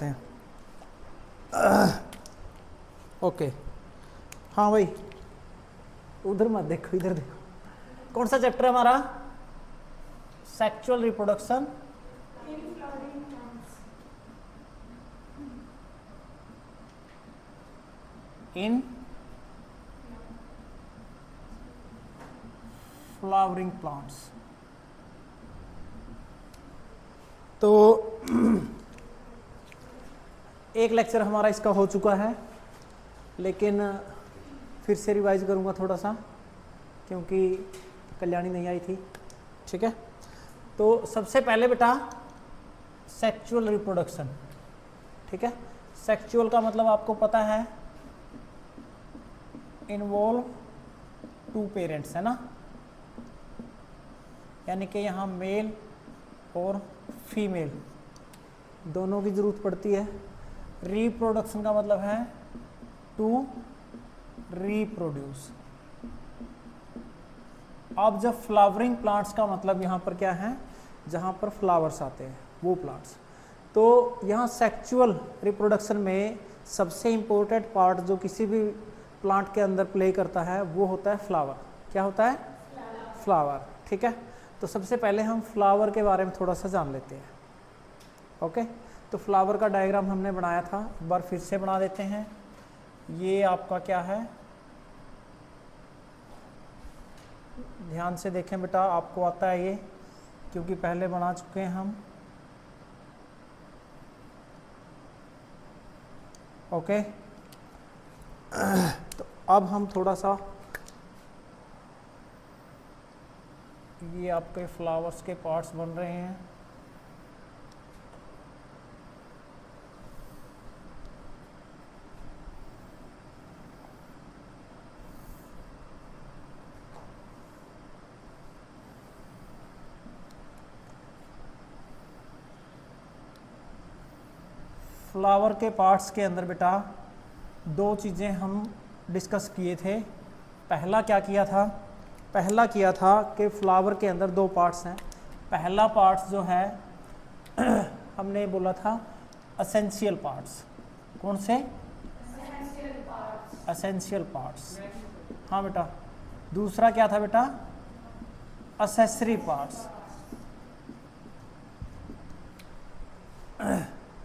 हैं। ओके, हाँ भाई, उधर मत देखो, इधर देखो। कौन सा चैप्टर है हमारा? Sexual reproduction in flowering plants. तो एक लेक्चर हमारा इसका हो चुका है, लेकिन फिर से रिवाइज करूंगा थोड़ा सा, क्योंकि कल्याणी नहीं आई थी। ठीक है, तो सबसे पहले बेटा सेक्सुअल रिप्रोडक्शन। ठीक है, सेक्सुअल का मतलब आपको पता है, इन्वॉल्व टू पेरेंट्स, है ना, यानी कि यहाँ मेल और फीमेल दोनों की जरूरत पड़ती है। रिप्रोडक्शन का मतलब है टू रिप्रोड्यूस। अब जब फ्लावरिंग प्लांट्स का मतलब यहाँ पर क्या है, जहाँ पर फ्लावर्स आते हैं वो प्लांट्स। तो यहाँ सेक्सुअल रिप्रोडक्शन में सबसे इम्पोर्टेंट पार्ट जो किसी भी प्लांट के अंदर प्ले करता है वो होता है फ्लावर। क्या होता है? फ्लावर। ठीक है, तो सबसे पहले हम फ्लावर के बारे में थोड़ा सा जान लेते हैं। ओके, तो फ्लावर का डायग्राम हमने बनाया था, एक बार फिर से बना देते हैं। ये आपका क्या है, ध्यान से देखें बेटा, आपको आता है ये, क्योंकि पहले बना चुके हैं हम। ओके, तो अब हम थोड़ा सा ये आपके फ्लावर्स के पार्ट्स बन रहे हैं। फ्लावर के पार्ट्स के अंदर बेटा दो चीज़ें हम डिस्कस किए थे। पहला क्या किया था? पहला किया था कि फ्लावर के अंदर दो पार्ट्स हैं। पहला पार्ट्स जो है हमने बोला था एसेंशियल पार्ट्स। कौन से? Essential parts. हाँ बेटा। दूसरा क्या था बेटा? Accessory parts.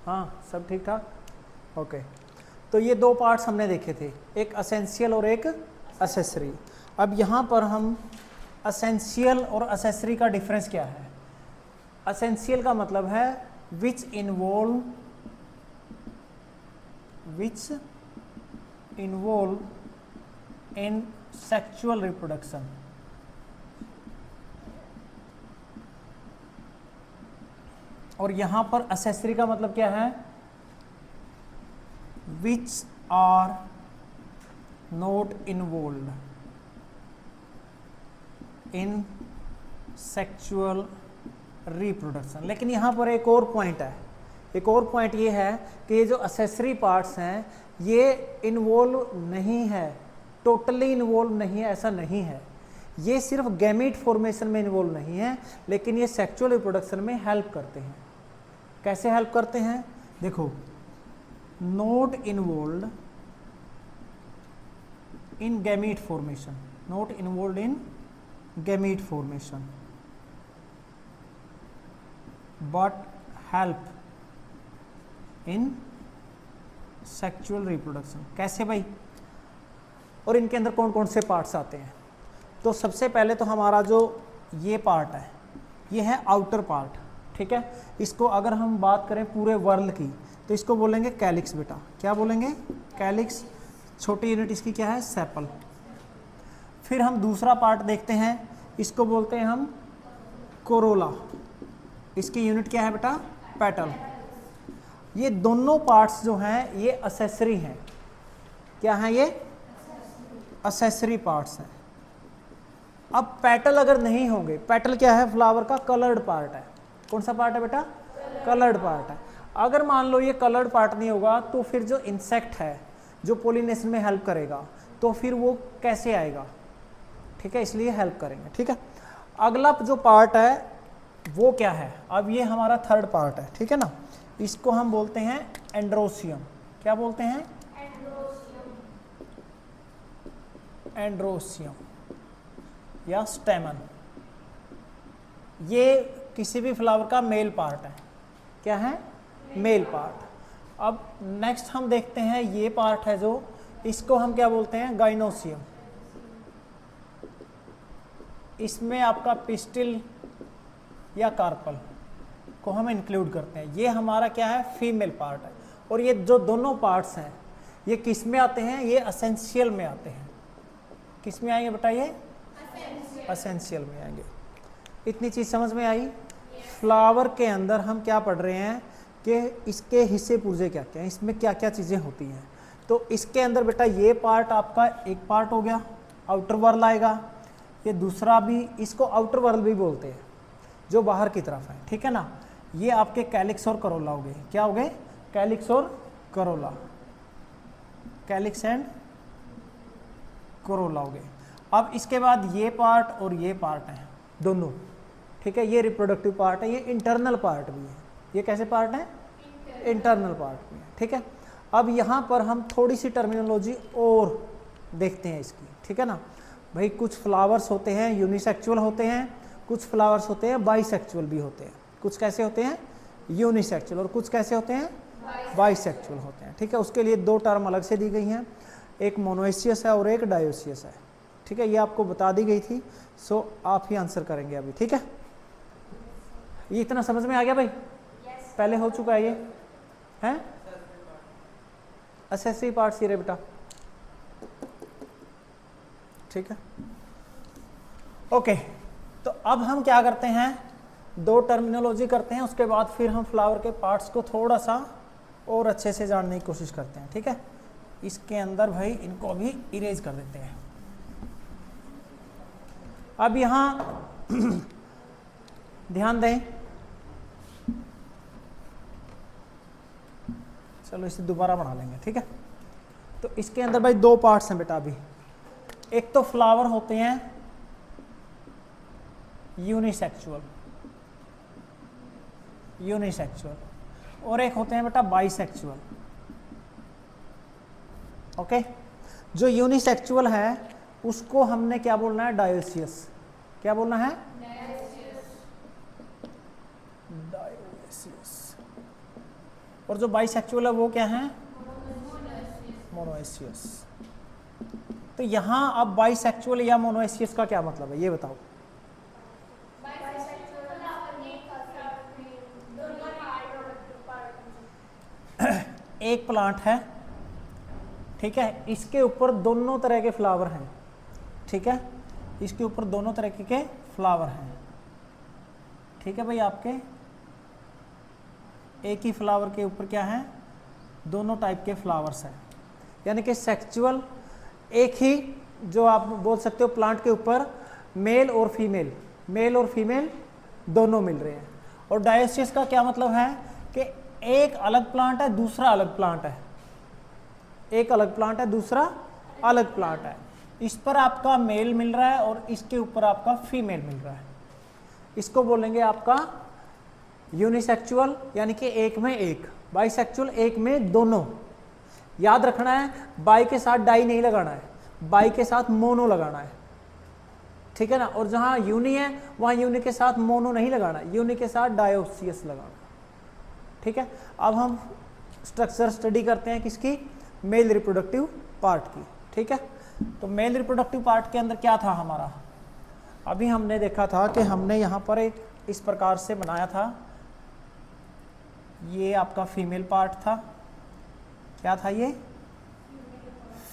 हाँ, सब ठीक ठाक। ओके, तो ये दो पार्ट्स हमने देखे थे, एक एसेंशियल और एक एक्सेसरी। अब यहाँ पर हम एसेंशियल और एक्सेसरी का डिफरेंस क्या है? एसेंशियल का मतलब है which involve in sexual reproduction. और यहाँ पर एक्सेसरी का मतलब क्या है? Which are not involve in sexual reproduction. लेकिन यहाँ पर एक और पॉइंट है, एक और पॉइंट ये है कि ये जो एक्सेसरी पार्ट्स हैं ये इन्वॉल्व नहीं है, टोटली इन्वॉल्व नहीं है, ऐसा नहीं है। ये सिर्फ गैमीट फॉर्मेशन में इन्वॉल्व नहीं है, लेकिन ये सेक्सुअल रिप्रोडक्शन में हेल्प करते हैं। कैसे हेल्प करते हैं? देखो, not involve in gamete formation, not involve in gamete formation but help in sexual reproduction. कैसे भाई? और इनके अंदर कौन कौन से पार्ट्स आते हैं? तो सबसे पहले तो हमारा जो ये पार्ट है ये है आउटर पार्ट। ठीक है, इसको अगर हम बात करें पूरे वर्ल्ड की तो इसको बोलेंगे कैलिक्स बेटा। क्या बोलेंगे? कैलिक्स। छोटी यूनिट इसकी क्या है? सेपल। फिर हम दूसरा पार्ट देखते हैं, इसको बोलते हैं हम कोरोला। इसकी यूनिट क्या है बेटा? पेटल। ये दोनों पार्ट्स जो हैं ये एक्सेसरी हैं। क्या हैं ये? एक्सेसरी पार्ट्स हैं। अब पेटल अगर नहीं होंगे, पेटल क्या है? फ्लावर का कलर्ड पार्ट है। कौन सा पार्ट है बेटा? कलर्ड पार्ट है। अगर मान लो ये कलर्ड पार्ट नहीं होगा तो फिर जो इंसेक्ट है जो पोलिनेशन में हेल्प करेगा तो फिर वो कैसे आएगा? ठीक है, इसलिए हेल्प करेंगे। ठीक है, अगला जो पार्ट है वो क्या है? अब ये हमारा थर्ड पार्ट है। ठीक है ना, इसको हम बोलते हैं एंड्रोसियम। क्या बोलते हैं? एंड्रोसियम या स्टेमन। ये किसी भी फ्लावर का मेल पार्ट है। क्या है? Male part. अब नेक्स्ट हम देखते हैं ये पार्ट है जो, इसको हम क्या बोलते हैं? गाइनोसियम। इसमें आपका पिस्टिल या कार्पल को हम इंक्लूड करते हैं। ये हमारा क्या है? फीमेल पार्ट है। और ये जो दोनों पार्ट्स हैं ये किस में आते हैं? ये एसेंशियल में आते हैं। किस में आएंगे बेटा? ये एसेंशियल में आएंगे। इतनी चीज समझ में आई? फ्लावर के अंदर हम क्या पढ़ रहे हैं कि इसके हिस्से पुर्जे क्या क्या हैं, इसमें क्या क्या चीजें होती हैं। तो इसके अंदर बेटा ये पार्ट आपका एक पार्ट हो गया, आउटर वर्ल आएगा। ये दूसरा भी, इसको आउटर वर्ल भी बोलते हैं, जो बाहर की तरफ है, ठीक है ना। ये आपके कैलिक्स और करोला हो गए। क्या हो गए? कैलिक्स और करोला, कैलिक्स एंड करोला हो गए। अब इसके बाद ये पार्ट और ये पार्ट है दोनों, ठीक है। ये रिप्रोडक्टिव पार्ट है, ये इंटरनल पार्ट भी है। ये कैसे पार्ट है? इंटरनल पार्ट भी है, ठीक है। अब यहाँ पर हम थोड़ी सी टर्मिनोलॉजी और देखते हैं इसकी, ठीक है ना भाई। कुछ फ्लावर्स होते हैं यूनिसेक्सुअल होते हैं, कुछ फ्लावर्स होते हैं बाइसेक्सुअल भी होते हैं। कुछ कैसे होते हैं? यूनिसेक्सुअल। और कुछ कैसे होते हैं? बाइसेक्सुअल होते हैं, ठीक है। उसके लिए दो टर्म अलग से दी गई हैं, एक मोनोएशियस है और एक डायोसियस है, ठीक है। ये आपको बता दी गई थी, सो आप ही आंसर करेंगे अभी, ठीक है। ये इतना समझ में आ गया भाई? पहले हो चुका है ये, है एसेसरी पार्ट सी रे बेटा, ठीक है। ओके, तो अब हम क्या करते हैं? दो टर्मिनोलॉजी करते हैं, उसके बाद फिर हम फ्लावर के पार्ट्स को थोड़ा सा और अच्छे से जानने की कोशिश करते हैं, ठीक है। इसके अंदर भाई इनको अभी इरेज कर देते हैं। अब यहां ध्यान दें, चलो इसे दोबारा बना लेंगे, ठीक है। तो इसके अंदर भाई दो पार्ट्स हैं बेटा अभी। एक तो फ्लावर होते हैं यूनिसेक्सुअल, और एक होते हैं बेटा बाइसेक्सुअल। ओके, जो यूनिसेक्सुअल है उसको हमने क्या बोलना है? डायोसियस। क्या बोलना है? डायोसियस। और जो बाइसेक्सुअल है वो क्या है? मोनोएशियस। तो यहां अब बाइसेक्सुअल या मोनोएशियस का क्या मतलब है ये बताओ? एक प्लांट है, ठीक है, इसके ऊपर दोनों तरह के फ्लावर हैं, ठीक है। इसके ऊपर दोनों तरह के फ्लावर हैं, ठीक है भाई। आपके एक ही फ्लावर के ऊपर क्या है? दोनों टाइप के फ्लावर्स हैं, यानी कि सेक्सुअल एक ही, जो आप बोल सकते हो प्लांट के ऊपर मेल और फीमेल दोनों मिल रहे हैं। और डायोसियस का क्या मतलब है कि एक अलग प्लांट है, दूसरा अलग प्लांट है, एक अलग प्लांट है, दूसरा अलग प्लांट है। इस पर आपका मेल मिल रहा है और इसके ऊपर आपका फीमेल मिल रहा है। इसको बोलेंगे आपका यूनिसेक्सुअल, यानी कि एक में एक। बाइसेक्सुअल एक में दोनों। याद रखना है, बाई के साथ डाई नहीं लगाना है, बाई के साथ मोनो लगाना है, ठीक है ना। और जहां यूनि है वहां यूनि के साथ मोनो नहीं लगाना, यूनि के साथ डायोसियस लगाना, ठीक है। अब हम स्ट्रक्चर स्टडी करते हैं किसकी? मेल रिप्रोडक्टिव पार्ट की, ठीक है। तो मेल रिप्रोडक्टिव पार्ट के अंदर क्या था हमारा? अभी हमने देखा था कि हमने यहाँ पर एक इस प्रकार से बनाया था। ये आपका फीमेल पार्ट था। क्या था ये?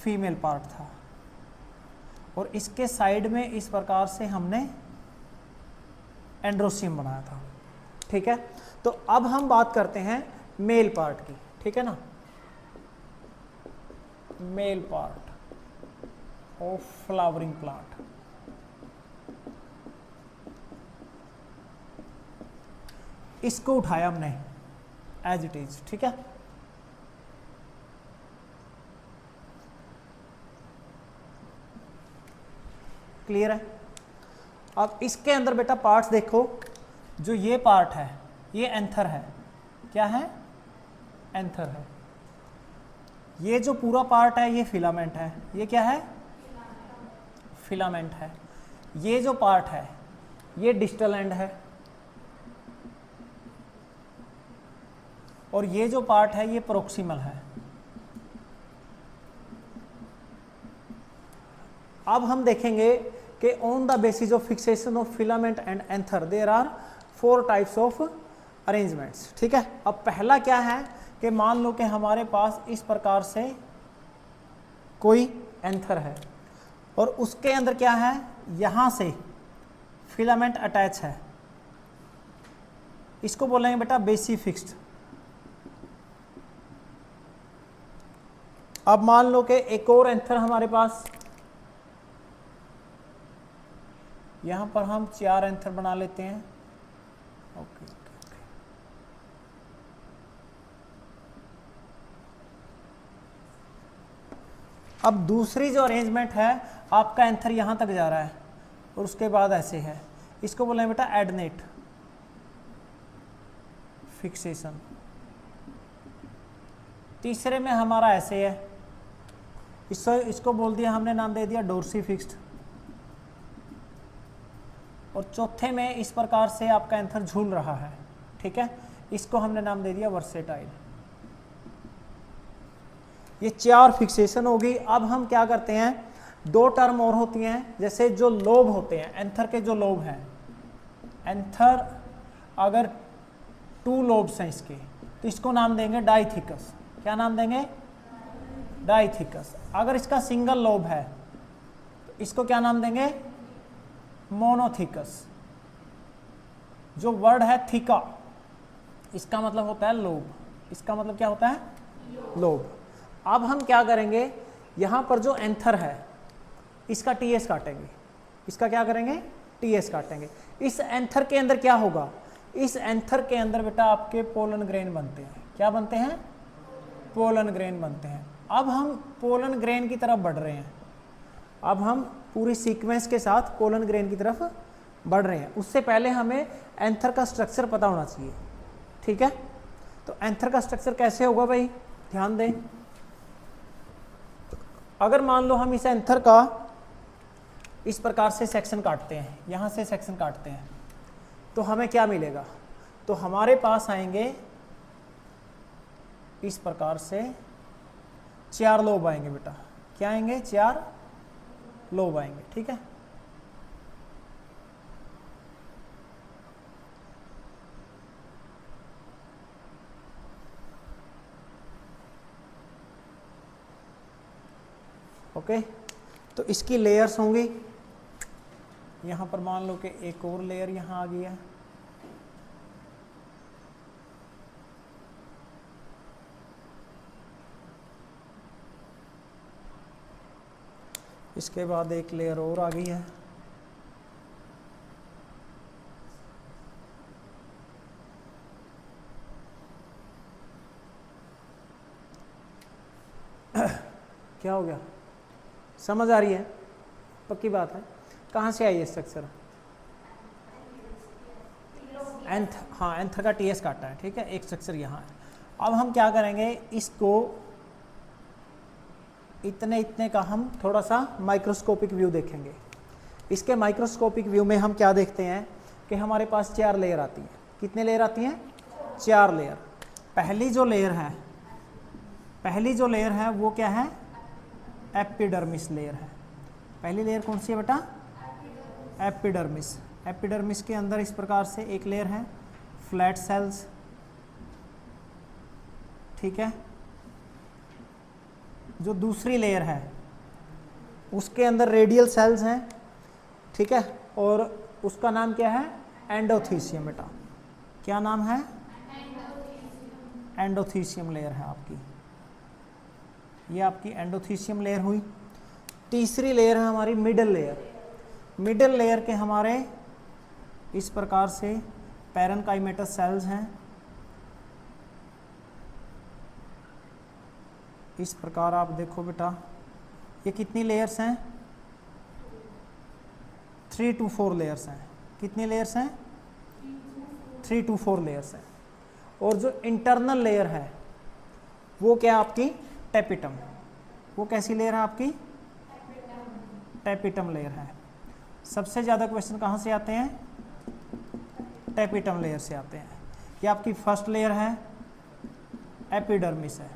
फीमेल पार्ट था। और इसके साइड में इस प्रकार से हमने एंड्रोसियम बनाया था, ठीक है। तो अब हम बात करते हैं मेल पार्ट की, ठीक है ना। Male part of flowering plant. इसको उठाया हमने एज इट इज, ठीक है। क्लियर है? अब इसके अंदर बेटा पार्ट्स देखो। जो ये पार्ट है ये एंथर है। क्या है? एंथर है। ये जो पूरा पार्ट है ये फिलामेंट है। ये क्या है? फिलामेंट है। ये जो पार्ट है ये डिस्टल एंड है, और ये जो पार्ट है ये प्रोक्सिमल है। अब हम देखेंगे कि on the basis of fixation of filament and anther there are 4 types of arrangements. ठीक है, अब पहला क्या है कि मान लो कि हमारे पास इस प्रकार से कोई एंथर है और उसके अंदर क्या है, यहां से फिलामेंट अटैच है, इसको बोलेंगे बेटा बेसी फिक्स्ड। अब मान लो कि एक और एंथर हमारे पास, यहां पर हम 4 एंथर बना लेते हैं। ओके, अब दूसरी जो अरेंजमेंट है, आपका एंथर यहां तक जा रहा है और उसके बाद ऐसे है, इसको बोलेंगे बेटा एडनेट फिक्सेशन। तीसरे में हमारा ऐसे है, इसको बोल दिया हमने, नाम दे दिया डोर्सी फिक्स्ड। और चौथे में इस प्रकार से आपका एंथर झूल रहा है, ठीक है, इसको हमने नाम दे दिया वर्सेटाइल। ये 4 फिक्सेशन होगी। अब हम क्या करते हैं, 2 टर्म और होती हैं, जैसे जो लोब होते हैं एंथर के, जो लोब हैं, एंथर अगर 2 लोब्स हैं इसके, तो इसको नाम देंगे डाइथिकस। क्या नाम देंगे? डाइथिकस। अगर इसका सिंगल लोब है तो इसको क्या नाम देंगे? मोनोथिकस। जो वर्ड है थिका, इसका मतलब होता है लोब। इसका मतलब क्या होता है? लोब। अब हम क्या करेंगे, यहां पर जो एंथर है इसका टीएस काटेंगे। इसका क्या करेंगे? टीएस काटेंगे। इस एंथर के अंदर क्या होगा, इस एंथर के अंदर बेटा आपके पोलन ग्रेन बनते हैं। क्या बनते हैं? पोलन ग्रेन बनते हैं। अब हम पोलन ग्रेन की तरफ बढ़ रहे हैं। अब हम पूरी सीक्वेंस के साथ पोलन ग्रेन की तरफ बढ़ रहे हैं। उससे पहले हमें एंथर का स्ट्रक्चर पता होना चाहिए, ठीक है। तो एंथर का स्ट्रक्चर कैसे होगा भाई, ध्यान दें। अगर मान लो हम इस एंथर का इस प्रकार से सेक्शन काटते हैं, यहां से सेक्शन काटते हैं, तो हमें क्या मिलेगा, तो हमारे पास आएंगे इस प्रकार से 4 लोब आएंगे बेटा। क्या आएंगे? 4 लोब आएंगे, ठीक है। ओके, तो इसकी लेयर्स होंगी। यहां पर मान लो कि एक और लेयर यहां आ गई है। इसके बाद एक लेयर और आ गई है। क्या हो गया, समझ आ रही है? पक्की बात है। कहाँ से आई है स्ट्रक्चर? हाँ, एंथर का टीएस काटा है, ठीक है। एक स्ट्रक्चर यहाँ है। अब हम क्या करेंगे, इसको इतने का हम थोड़ा सा माइक्रोस्कोपिक व्यू देखेंगे। इसके माइक्रोस्कोपिक व्यू में हम क्या देखते हैं कि हमारे पास 4 लेयर आती हैं। कितने लेयर आती हैं? 4 लेयर। पहली जो लेयर है वो क्या है? एपिडर्मिस लेयर है। पहली लेयर कौन सी है बेटा? एपिडर्मिस। एपिडर्मिस के अंदर इस प्रकार से एक लेयर है फ्लैट सेल्स, ठीक है। जो दूसरी लेयर है उसके अंदर रेडियल सेल्स हैं, ठीक है, और उसका नाम क्या है? एंडोथीसियम बेटा। क्या नाम है? एंडोथीसियम लेयर है आपकी। ये आपकी एंडोथीसियम लेयर हुई। तीसरी लेयर है हमारी मिडल लेयर। मिडल लेयर के हमारे इस प्रकार से पैरेनकाइमेटस सेल्स हैं। इस प्रकार आप देखो बेटा, ये कितनी लेयर्स हैं? 3 to 4 लेयर्स हैं। कितनी लेयर्स हैं? 3 to 4 लेयर्स हैं। और जो इंटरनल लेयर है वो क्या है आपकी टेपिटम। वो कैसी लेयर है आपकी टेपिटम लेयर है। सबसे ज़्यादा क्वेश्चन कहाँ से आते हैं टेपिटम लेयर से आते हैं। ये आपकी फर्स्ट लेयर है एपिडर्मिस है।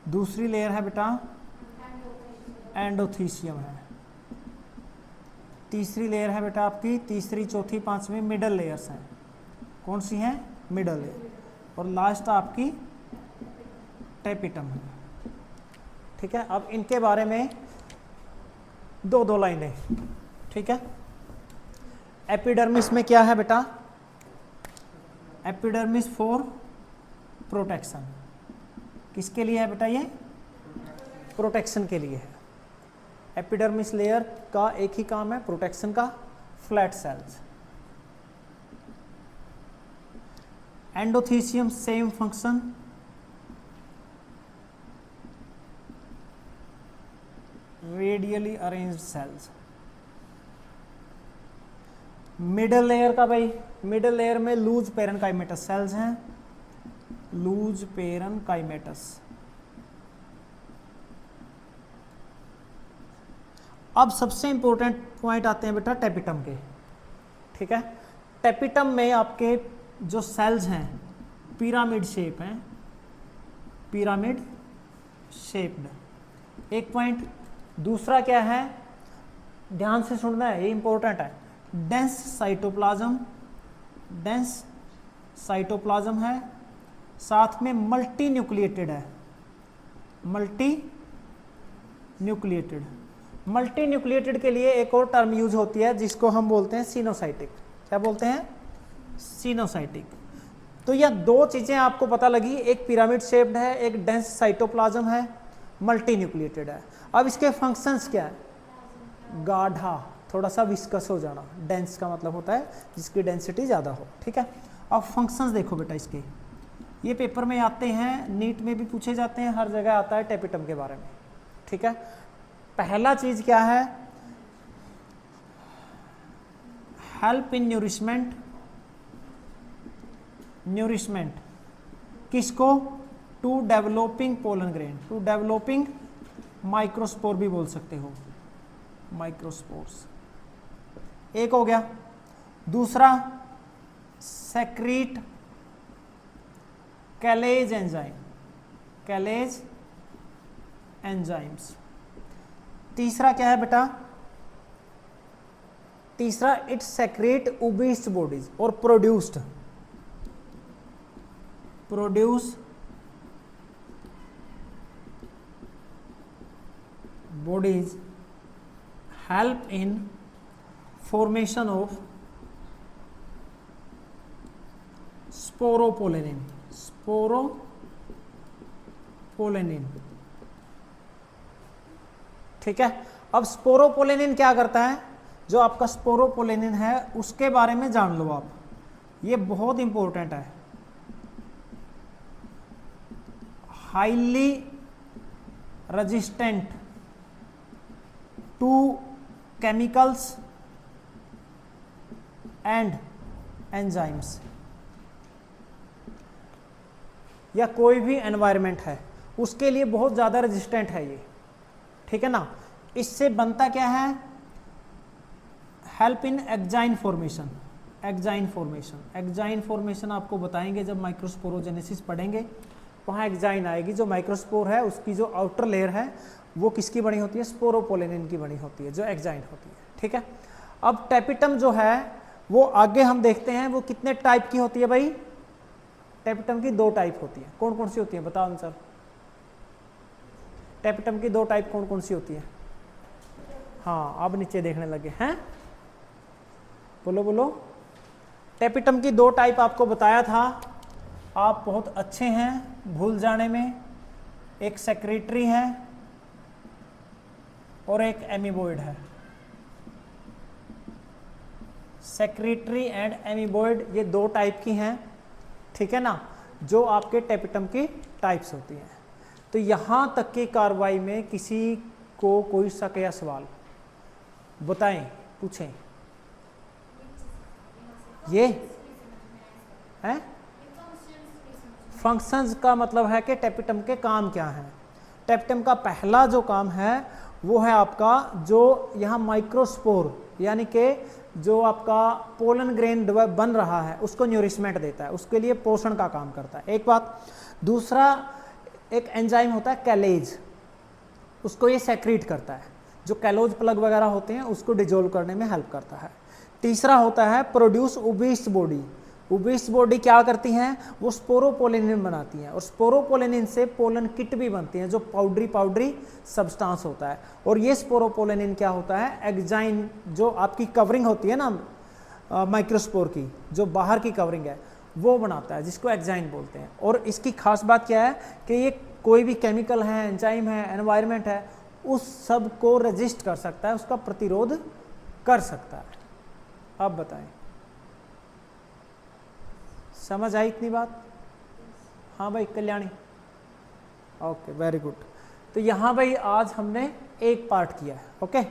दूसरी लेयर है बेटा एंडोथीसियम है। तीसरी लेयर है बेटा आपकी तीसरी चौथी पांचवी मिडल लेयर्स हैं। कौन सी हैं मिडल लेयर। और लास्ट आपकी टेपिटम है। ठीक है, अब इनके बारे में दो लाइनें। ठीक है, एपिडर्मिस में क्या है बेटा एपिडर्मिस फॉर प्रोटेक्शन। किसके लिए है बेटा ये प्रोटेक्शन के लिए है। एपिडर्मिस लेयर का एक ही काम है प्रोटेक्शन का, flat cells. Endothecium same function, radially arranged cells. Middle layer का भाई मिडल लेयर में लूज पेरेनकाइमेटस सेल्स हैं, लूज पेरेनकाइमेटस। अब सबसे इंपॉर्टेंट पॉइंट आते हैं बेटा टेपिटम के। ठीक है, टेपिटम में आपके जो सेल्स हैं पिरामिड शेप हैं, पिरामिड शेप्ड। एक पॉइंट। दूसरा क्या है ध्यान से सुनना है, ये इंपॉर्टेंट है। डेंस साइटोप्लाज्म, डेंस साइटोप्लाज्म है, साथ में मल्टी न्यूक्लिएटेड है, मल्टी न्यूक्लिएटेड। मल्टी न्यूक्लिएटेड के लिए एक और टर्म यूज होती है जिसको हम बोलते हैं सिनोसाइटिक। क्या बोलते हैं सिनोसाइटिक। तो यह दो चीजें आपको पता लगी, एक पिरामिड शेप्ड है, एक डेंस साइटोप्लाज्म है, मल्टी न्यूक्लिएटेड है। अब इसके फंक्शंस क्या है, गाढ़ा, थोड़ा सा विस्कस हो जाना। डेंस का मतलब होता है जिसकी डेंसिटी ज़्यादा हो। ठीक है, अब फंक्शंस देखो बेटा इसके, ये पेपर में आते हैं, नीट में भी पूछे जाते हैं, हर जगह आता है टेपिटम के बारे में। ठीक है, पहला चीज क्या है हेल्प इन न्यूरिशमेंट। न्यूरिशमेंट किसको to developing pollen grain, to developing microspore भी बोल सकते हो, माइक्रोस्पोर्स। एक हो गया। दूसरा secrete callase enzyme, callase enzymes. तीसरा क्या है बेटा तीसरा इट सेक्रेट ओबीस बॉडीज और produce bodies help in formation of sporopollenin, sporopollenin। ठीक है, अब स्पोरोपोलेनिन क्या करता है, जो आपका स्पोरोपोलेनिन है उसके बारे में जान लो आप, ये बहुत इंपॉर्टेंट है। Highly resistant to chemicals and enzymes, या कोई भी एनवायरनमेंट है उसके लिए बहुत ज़्यादा रेजिस्टेंट है ये। ठीक है ना, इससे बनता क्या है हेल्प इन exine formation. Exine formation, exine formation आपको बताएंगे जब माइक्रोस्पोरोजेनेसिस पढ़ेंगे, वहाँ एक्जाइन आएगी। जो माइक्रोस्पोर है उसकी जो आउटर लेयर है वो किसकी बनी होती है, स्पोरोपोलेनिन की बनी होती है, जो एक्जाइन होती है। ठीक है, अब टेपिटम जो है वो आगे हम देखते हैं वो कितने टाइप की होती है भाई। टेपिटम की दो टाइप होती है, कौन कौन सी होती है बताओ आंसर। टेपिटम की दो टाइप कौन कौन सी होती है। हाँ, अब नीचे देखने लगे हैं, बोलो बोलो। टेपिटम की दो टाइप आपको बताया था, आप बहुत अच्छे हैं भूल जाने में। एक सेक्रेटरी है और एक एमीबोइड है। सेक्रेटरी एंड एमीबोइड ये दो टाइप की हैं। ठीक है ना, जो आपके टेपिटम की टाइप्स होती हैं। तो यहां तक की कार्रवाई में किसी को कोई शक या सवाल बताएं, पूछें। ये है फंक्शंस का मतलब है कि टेपिटम के काम क्या हैं। टेपिटम का पहला जो काम है वो है आपका जो यहाँ माइक्रोस्पोर यानी कि जो आपका पोलन ग्रेन बन रहा है उसको न्यूरिशमेंट देता है, उसके लिए पोषण का काम करता है, एक बात। दूसरा एक एंजाइम होता है कैलेज, उसको ये सेक्रीट करता है, जो कैलोज प्लग वगैरह होते हैं उसको डिजोल्व करने में हेल्प करता है। तीसरा होता है प्रोड्यूस उबिस बॉडी। उबिस बॉडी क्या करती हैं, वो स्पोरोपोलिनिन बनाती हैं और स्पोरोपोलिनिन से पोलन किट भी बनती हैं जो पाउडरी पाउडरी सब्सटेंस होता है। और ये स्पोरोपोलिनिन क्या होता है, एग्जाइन जो आपकी कवरिंग होती है ना माइक्रोस्पोर की, जो बाहर की कवरिंग है वो बनाता है, जिसको एग्जाइन बोलते हैं। और इसकी खास बात क्या है कि ये कोई भी केमिकल है, एंजाइम है, एनवायरनमेंट है, उस सब को रेजिस्ट कर सकता है, उसका प्रतिरोध कर सकता है। अब बताएं, समझ आई इतनी बात? हाँ भाई कल्याणी, ओके वेरी गुड। तो यहाँ भाई आज हमने एक पार्ट किया है, ओके।